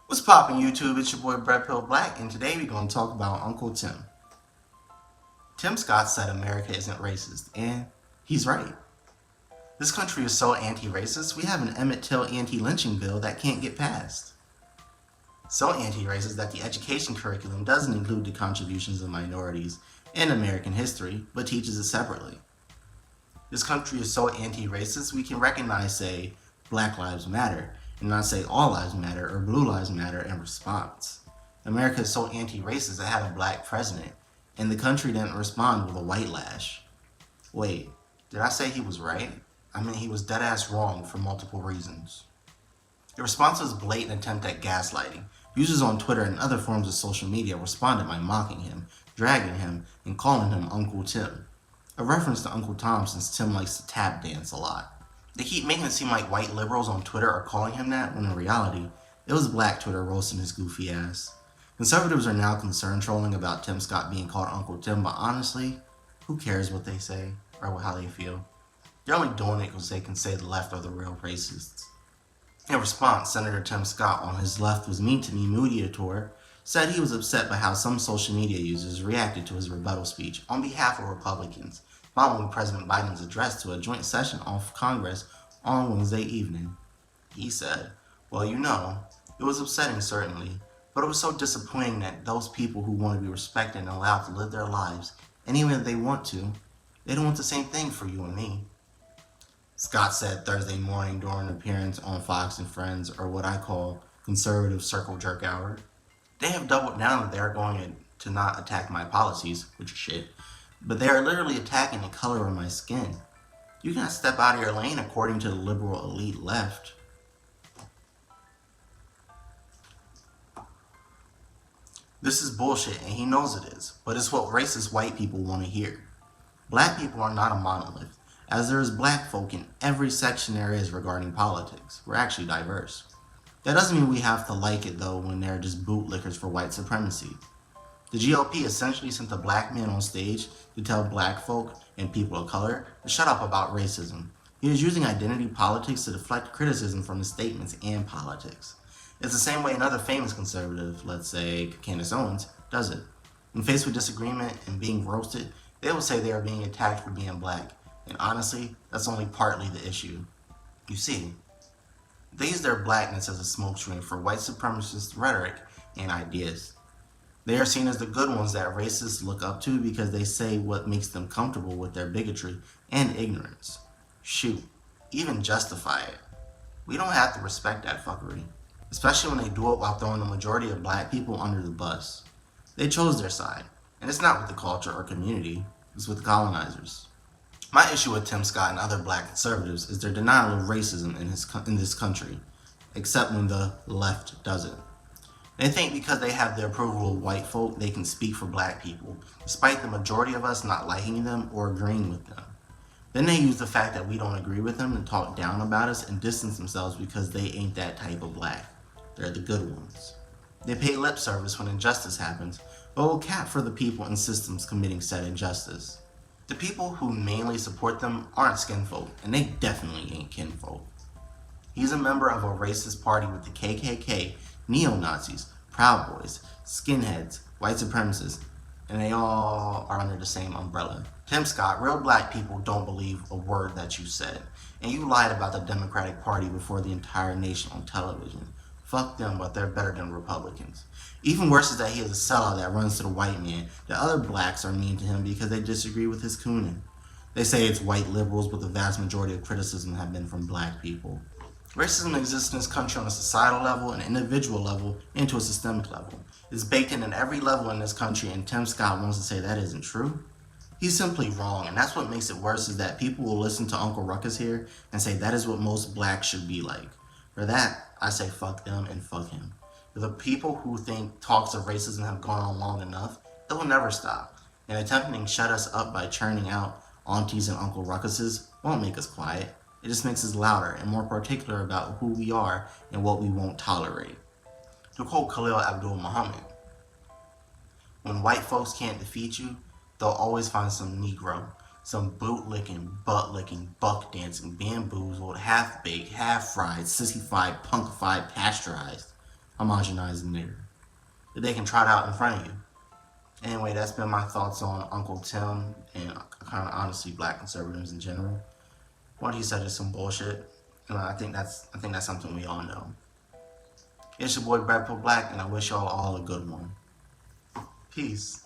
What's poppin' YouTube? It's your boy Brett Pill Black, and today we're going to talk about Uncle Tim. Tim Scott said America isn't racist, and he's right. This country is so anti-racist, we have an Emmett Till anti-lynching bill that can't get passed. So anti-racist that the education curriculum doesn't include the contributions of minorities in American history, but teaches it separately. This country is so anti-racist, we can recognize, say, Black Lives Matter, and not say All Lives Matter or Blue Lives Matter in response. America is so anti-racist it had a black president, and the country didn't respond with a white lash. Wait, did I say he was right? I mean, he was dead ass wrong for multiple reasons. The response was a blatant attempt at gaslighting. Users on Twitter and other forms of social media responded by mocking him, dragging him, and calling him Uncle Tim. A reference to Uncle Tom since Tim likes to tap dance a lot. They keep making it seem like white liberals on Twitter are calling him that, when in reality, it was black Twitter roasting his goofy ass. Conservatives are now concerned trolling about Tim Scott being called Uncle Tim, but honestly, who cares what they say or how they feel? They're only doing it because they can say the left are the real racists. In response, Senator Tim Scott on his Left Was Mean to Me media tour said he was upset by how some social media users reacted to his rebuttal speech on behalf of Republicans following President Biden's address to a joint session of Congress on Wednesday evening. He said, "Well, it was upsetting certainly, but it was so disappointing that those people who want to be respected and allowed to live their lives any way they want to, they don't want the same thing for you and me." Scott said Thursday morning during an appearance on Fox and Friends, or what I call conservative circle jerk hour. They have doubled down that they are going to not attack my policies, which is shit, but they are literally attacking the color of my skin. You cannot step out of your lane according to the liberal elite left. This is bullshit and he knows it is, but it's what racist white people want to hear. Black people are not a monolith, as there is black folk in every section there is regarding politics. We're actually diverse. That doesn't mean we have to like it though when they're just bootlickers for white supremacy. The GOP essentially sent a black man on stage to tell black folk and people of color to shut up about racism. He is using identity politics to deflect criticism from his statements and politics. It's the same way another famous conservative, let's say Candace Owens, does it. When faced with disagreement and being roasted, they will say they are being attacked for being black. And honestly, that's only partly the issue. You see, they use their blackness as a smokescreen for white supremacist rhetoric and ideas. They are seen as the good ones that racists look up to because they say what makes them comfortable with their bigotry and ignorance. Shoot, even justify it. We don't have to respect that fuckery, especially when they do it while throwing the majority of black people under the bus. They chose their side, and it's not with the culture or community, it's with the colonizers. My issue with Tim Scott and other black conservatives is their denial of racism in this country, except when the left does it. They think because they have the approval of white folk, they can speak for black people, despite the majority of us not liking them or agreeing with them. Then they use the fact that we don't agree with them and talk down about us and distance themselves because they ain't that type of black. They're the good ones. They pay lip service when injustice happens, but will cap for the people and systems committing said injustice. The people who mainly support them aren't skinfolk, and they definitely ain't kinfolk. He's a member of a racist party with the KKK, neo-Nazis, Proud Boys, skinheads, white supremacists, and they all are under the same umbrella. Tim Scott, real black people don't believe a word that you said, and you lied about the Democratic Party before the entire nation on television. Fuck them, but they're better than Republicans. Even worse is that he is a sellout that runs to the white man. The other blacks are mean to him because they disagree with his cooning. They say it's white liberals, but the vast majority of criticism have been from black people. Racism exists in this country on a societal level, an individual level, and to a systemic level. It's baked in at every level in this country, and Tim Scott wants to say that isn't true. He's simply wrong, and that's what makes it worse is that people will listen to Uncle Ruckus here and say that is what most blacks should be like. For that, I say fuck them and fuck him. For the people who think talks of racism have gone on long enough, it will never stop. And attempting to shut us up by churning out aunties and Uncle Ruckuses won't make us quiet. It just makes us louder and more particular about who we are and what we won't tolerate. To quote Khalil Abdul Muhammad, when white folks can't defeat you, they'll always find some Negro, some boot-licking, butt-licking, buck-dancing, bamboozled, half-baked, half-fried, sissified, punkified, pasteurized, homogenized narrative that they can trot out in front of you. Anyway, that's been my thoughts on Uncle Tim and kind of honestly black conservatives in general. What he said is some bullshit. And I think that's something we all know. It's your boy Brad Black, and I wish y'all all a good one. Peace.